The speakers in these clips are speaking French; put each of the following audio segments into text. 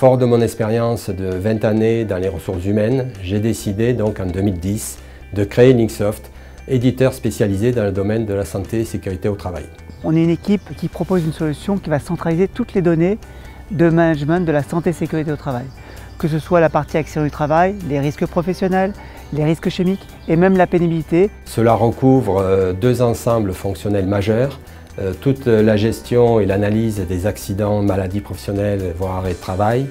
Fort de mon expérience de 20 années dans les ressources humaines, j'ai décidé donc en 2010 de créer Linksoft, éditeur spécialisé dans le domaine de la santé et sécurité au travail. On est une équipe qui propose une solution qui va centraliser toutes les données de management de la santé et sécurité au travail. Que ce soit la partie accident du travail, les risques professionnels, les risques chimiques et même la pénibilité. Cela recouvre deux ensembles fonctionnels majeurs, toute la gestion et l'analyse des accidents, maladies professionnelles, voire arrêt de travail,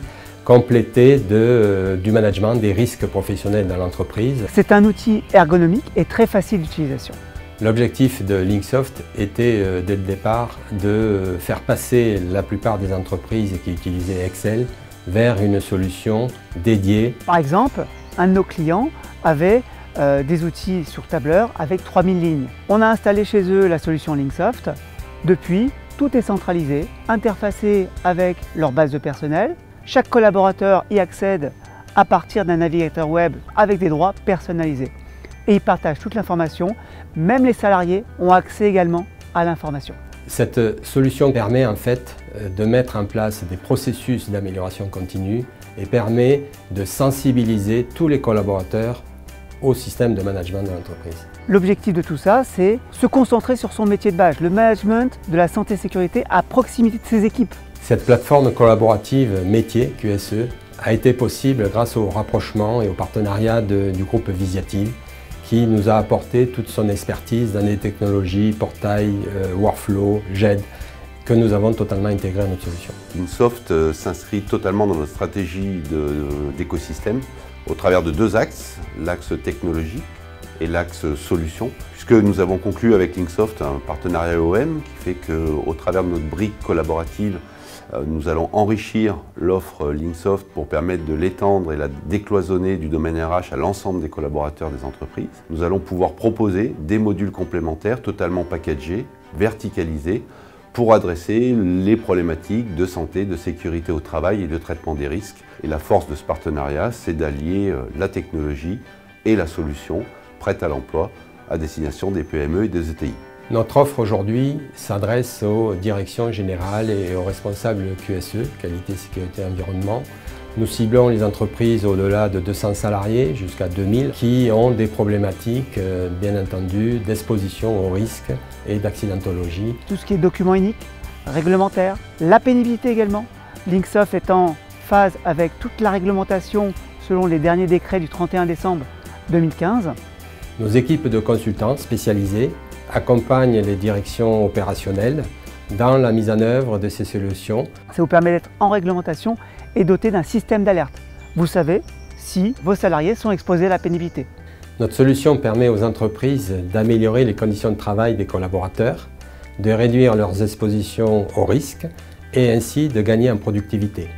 complété du management des risques professionnels dans l'entreprise. C'est un outil ergonomique et très facile d'utilisation. L'objectif de Linksoft était dès le départ de faire passer la plupart des entreprises qui utilisaient Excel vers une solution dédiée. Par exemple, un de nos clients avait des outils sur tableur avec 3000 lignes. On a installé chez eux la solution Linksoft. Depuis, tout est centralisé, interfacé avec leur base de personnel. Chaque collaborateur y accède à partir d'un navigateur web avec des droits personnalisés. Et ils partagent toute l'information, même les salariés ont accès également à l'information. Cette solution permet en fait de mettre en place des processus d'amélioration continue et permet de sensibiliser tous les collaborateurs au système de management de l'entreprise. L'objectif de tout ça, c'est se concentrer sur son métier de base, le management de la santé et sécurité à proximité de ses équipes. Cette plateforme collaborative métier QSE a été possible grâce au rapprochement et au partenariat du groupe Visiative qui nous a apporté toute son expertise dans les technologies, portail, workflow, GED, que nous avons totalement intégré à notre solution. Linksoft s'inscrit totalement dans notre stratégie d'écosystème au travers de deux axes, l'axe technologie et l'axe solution, puisque nous avons conclu avec Linksoft un partenariat OM qui fait qu'au travers de notre brique collaborative, nous allons enrichir l'offre Linksoft pour permettre de l'étendre et la décloisonner du domaine RH à l'ensemble des collaborateurs des entreprises. Nous allons pouvoir proposer des modules complémentaires totalement packagés, verticalisés, pour adresser les problématiques de santé, de sécurité au travail et de traitement des risques. Et la force de ce partenariat, c'est d'allier la technologie et la solution prête à l'emploi à destination des PME et des ETI. Notre offre aujourd'hui s'adresse aux directions générales et aux responsables QSE, qualité, sécurité, environnement. Nous ciblons les entreprises au-delà de 200 salariés jusqu'à 2000 qui ont des problématiques, bien entendu, d'exposition aux risques et d'accidentologie. Tout ce qui est document unique, réglementaire, la pénibilité également. Linksoft est en phase avec toute la réglementation selon les derniers décrets du 31 décembre 2015. Nos équipes de consultants spécialisés accompagnent les directions opérationnelles dans la mise en œuvre de ces solutions. Ça vous permet d'être en réglementation et doté d'un système d'alerte. Vous savez si vos salariés sont exposés à la pénibilité. Notre solution permet aux entreprises d'améliorer les conditions de travail des collaborateurs, de réduire leurs expositions aux risques et ainsi de gagner en productivité.